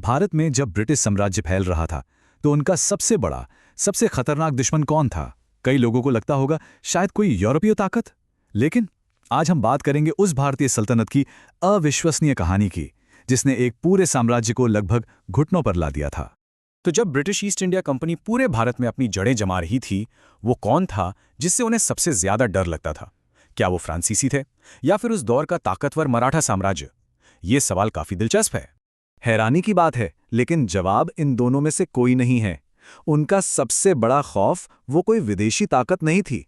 भारत में जब ब्रिटिश साम्राज्य फैल रहा था तो उनका सबसे बड़ा, सबसे खतरनाक दुश्मन कौन था? कई लोगों को लगता होगा शायद कोई यूरोपीय ताकत। लेकिन आज हम बात करेंगे उस भारतीय सल्तनत की अविश्वसनीय कहानी की, जिसने एक पूरे साम्राज्य को लगभग घुटनों पर ला दिया था। तो जब ब्रिटिश ईस्ट इंडिया कंपनी पूरे भारत में अपनी जड़ें जमा रही थी, वो कौन था जिससे उन्हें सबसे ज्यादा डर लगता था? क्या वो फ्रांसीसी थे या फिर उस दौर का ताकतवर मराठा साम्राज्य? ये सवाल काफी दिलचस्प है। हैरानी की बात है, लेकिन जवाब इन दोनों में से कोई नहीं है। उनका सबसे बड़ा खौफ वो कोई विदेशी ताकत नहीं थी,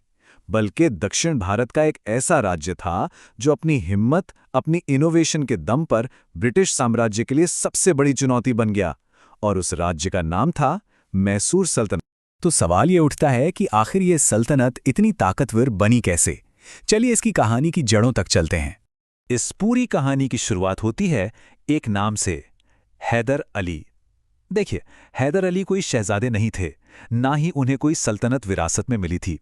बल्कि दक्षिण भारत का एक ऐसा राज्य था जो अपनी हिम्मत, अपनी इनोवेशन के दम पर ब्रिटिश साम्राज्य के लिए सबसे बड़ी चुनौती बन गया। और उस राज्य का नाम था मैसूर सल्तनत। तो सवाल ये उठता है कि आखिर ये सल्तनत इतनी ताकतवर बनी कैसे? चलिए इसकी कहानी की जड़ों तक चलते हैं। इस पूरी कहानी की शुरुआत होती है एक नाम से, हैदर अली। देखिए, हैदर अली कोई शहजादे नहीं थे, ना ही उन्हें कोई सल्तनत विरासत में मिली थी।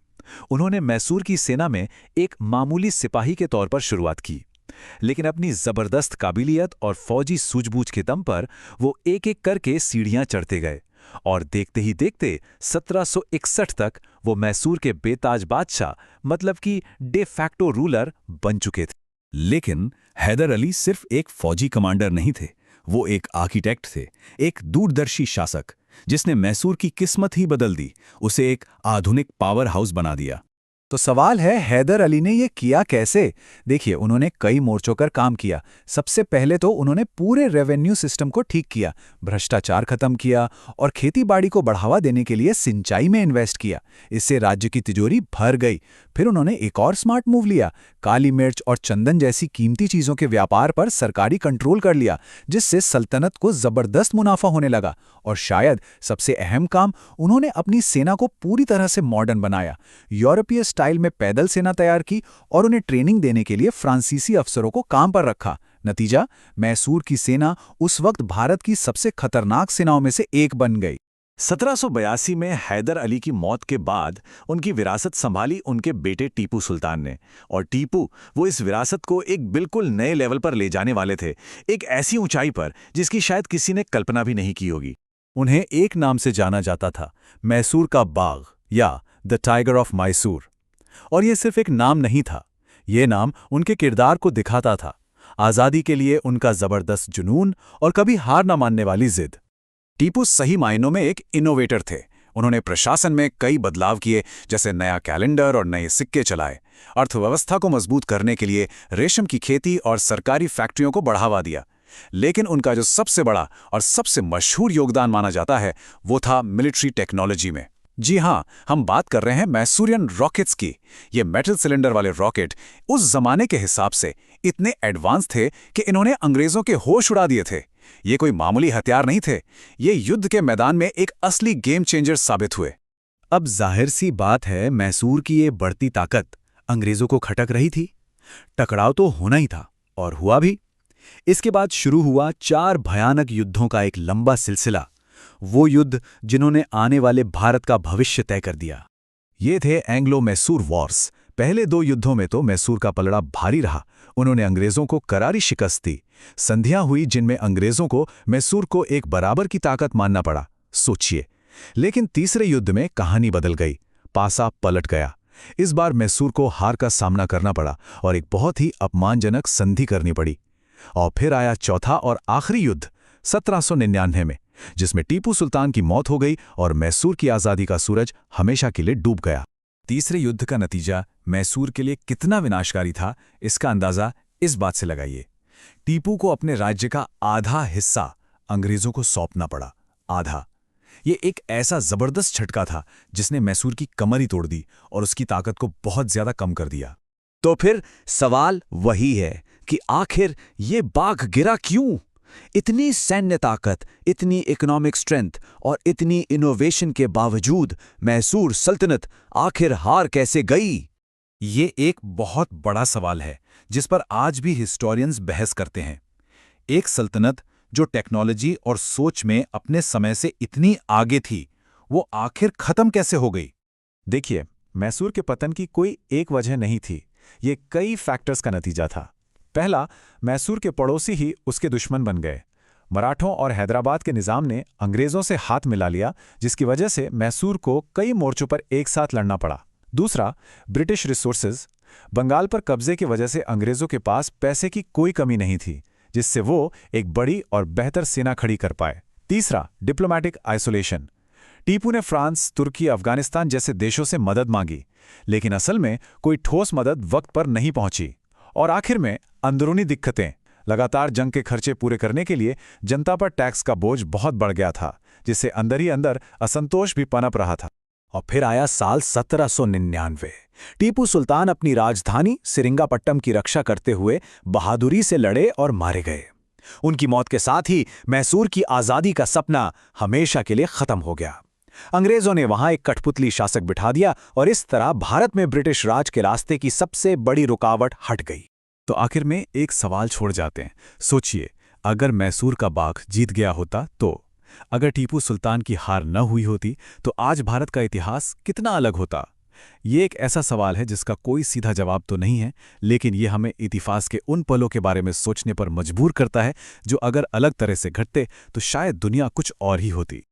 उन्होंने मैसूर की सेना में एक मामूली सिपाही के तौर पर शुरुआत की, लेकिन अपनी जबरदस्त काबिलियत और फौजी सूझबूझ के दम पर वो एक-एक करके सीढ़ियां चढ़ते गए और देखते ही देखते 1761 तक वो मैसूर के बेताज बादशाह, मतलब कि डे फैक्टो रूलर बन चुके थे। लेकिन हैदर अली सिर्फ एक फौजी कमांडर नहीं थे, वो एक आर्किटेक्ट थे, एक दूरदर्शी शासक जिसने मैसूर की किस्मत ही बदल दी, उसे एक आधुनिक पावर हाउस बना दिया। तो सवाल है, हैदर अली ने ये किया कैसे? देखिए, उन्होंने कई मोर्चों पर काम किया। सबसे पहले तो उन्होंने पूरे रेवेन्यू सिस्टम को ठीक किया, भ्रष्टाचार खत्म किया और खेतीबाड़ी को बढ़ावा देने के लिए सिंचाई में इन्वेस्ट किया। इससे राज्य की तिजोरी भर गई। फिर उन्होंने एक और स्मार्ट मूव लिया, काली मिर्च और चंदन जैसी कीमती चीजों के व्यापार पर सरकारी कंट्रोल कर लिया, जिससे सल्तनत को जबरदस्त मुनाफा होने लगा। और शायद सबसे अहम काम, उन्होंने अपनी सेना को पूरी तरह से मॉडर्न बनाया। यूरोपीय स्टाइल में पैदल सेना तैयार की और उन्हें ट्रेनिंग देने के लिए फ्रांसीसी अफसरों को काम पर रखा। नतीजा, मैसूर की सेना उस वक्त भारत की सबसे खतरनाक सेनाओं में से एक बन गई। 1782 में हैदर अली की मौत के बाद उनकी विरासत संभाली उनके बेटे टीपू सुल्तान ने। और टीपू वो इस विरासत को एक बिल्कुल नए लेवल पर ले जाने वाले थे, एक ऐसी ऊंचाई पर जिसकी शायद किसी ने कल्पना भी नहीं की होगी। उन्हें एक नाम से जाना जाता था, मैसूर का बाघ या द टाइगर ऑफ मैसूर। और ये सिर्फ एक नाम नहीं था, ये नाम उनके किरदार को दिखाता था। आज़ादी के लिए उनका जबरदस्त जुनून और कभी हार न मानने वाली जिद। टीपू सही मायनों में एक इनोवेटर थे। उन्होंने प्रशासन में कई बदलाव किए, जैसे नया कैलेंडर और नए सिक्के चलाए। अर्थव्यवस्था को मजबूत करने के लिए रेशम की खेती और सरकारी फैक्ट्रियों को बढ़ावा दिया। लेकिन उनका जो सबसे बड़ा और सबसे मशहूर योगदान माना जाता है, वो था मिलिट्री टेक्नोलॉजी में। जी हाँ, हम बात कर रहे हैं मैसूरियन रॉकेट्स की। ये मेटल सिलेंडर वाले रॉकेट उस जमाने के हिसाब से इतने एडवांस थे कि इन्होंने अंग्रेजों के होश उड़ा दिए थे। ये कोई मामूली हथियार नहीं थे, ये युद्ध के मैदान में एक असली गेम चेंजर साबित हुए। अब जाहिर सी बात है, मैसूर की ये बढ़ती ताकत अंग्रेजों को खटक रही थी। टकराव तो होना ही था, और हुआ भी। इसके बाद शुरू हुआ 4 भयानक युद्धों का एक लंबा सिलसिला। वो युद्ध जिन्होंने आने वाले भारत का भविष्य तय कर दिया। ये थे एंग्लो मैसूर वॉर्स। पहले 2 युद्धों में तो मैसूर का पलड़ा भारी रहा। उन्होंने अंग्रेजों को करारी शिकस्त दी। संधियां हुई जिनमें अंग्रेजों को मैसूर को एक बराबर की ताकत मानना पड़ा। सोचिए। लेकिन तीसरे युद्ध में कहानी बदल गई। पासा पलट गया। इस बार मैसूर को हार का सामना करना पड़ा और एक बहुत ही अपमानजनक संधि करनी पड़ी। और फिर आया चौथा और आखिरी युद्ध 1799 में, जिसमें टीपू सुल्तान की मौत हो गई और मैसूर की आज़ादी का सूरज हमेशा के लिए डूब गया। तीसरे युद्ध का नतीजा मैसूर के लिए कितना विनाशकारी था, इसका अंदाजा इस बात से लगाइए। टीपू को अपने राज्य का आधा हिस्सा अंग्रेजों को सौंपना पड़ा। आधा। ये एक ऐसा जबरदस्त झटका था जिसने मैसूर की कमर ही तोड़ दी और उसकी ताकत को बहुत ज्यादा कम कर दिया। तो फिर सवाल वही है कि आखिर ये बाघ गिरा क्यों? इतनी सैन्य ताकत, इतनी इकोनॉमिक स्ट्रेंथ और इतनी इनोवेशन के बावजूद मैसूर सल्तनत आखिर हार कैसे गई? ये एक बहुत बड़ा सवाल है जिस पर आज भी हिस्टोरियंस बहस करते हैं। एक सल्तनत जो टेक्नोलॉजी और सोच में अपने समय से इतनी आगे थी, वो आखिर खत्म कैसे हो गई? देखिए, मैसूर के पतन की कोई एक वजह नहीं थी, ये कई फैक्टर्स का नतीजा था। पहला, मैसूर के पड़ोसी ही उसके दुश्मन बन गए। मराठों और हैदराबाद के निज़ाम ने अंग्रेज़ों से हाथ मिला लिया, जिसकी वजह से मैसूर को कई मोर्चों पर एक साथ लड़ना पड़ा। दूसरा, ब्रिटिश रिसोर्सेज। बंगाल पर कब्जे की वजह से अंग्रेज़ों के पास पैसे की कोई कमी नहीं थी, जिससे वो एक बड़ी और बेहतर सेना खड़ी कर पाए। तीसरा, डिप्लोमैटिक आइसोलेशन। टीपू ने फ्रांस, तुर्की, अफगानिस्तान जैसे देशों से मदद मांगी, लेकिन असल में कोई ठोस मदद वक्त पर नहीं पहुंची। और आखिर में अंदरूनी दिक्कतें। लगातार जंग के खर्चे पूरे करने के लिए जनता पर टैक्स का बोझ बहुत बढ़ गया था, जिससे अंदर ही अंदर असंतोष भी पनप रहा था। और फिर आया साल 1799। टीपू सुल्तान अपनी राजधानी सिरिंगापट्टम की रक्षा करते हुए बहादुरी से लड़े और मारे गए। उनकी मौत के साथ ही मैसूर की आज़ादी का सपना हमेशा के लिए खत्म हो गया। अंग्रेजों ने वहां एक कठपुतली शासक बिठा दिया और इस तरह भारत में ब्रिटिश राज के रास्ते की सबसे बड़ी रुकावट हट गई। तो आखिर में एक सवाल छोड़ जाते हैं। सोचिए, अगर मैसूर का बाघ जीत गया होता तो, अगर टीपू सुल्तान की हार न हुई होती तो आज भारत का इतिहास कितना अलग होता? ये एक ऐसा सवाल है जिसका कोई सीधा जवाब तो नहीं है, लेकिन ये हमें इतिहास के उन पलों के बारे में सोचने पर मजबूर करता है जो अगर अलग तरह से घटते तो शायद दुनिया कुछ और ही होती।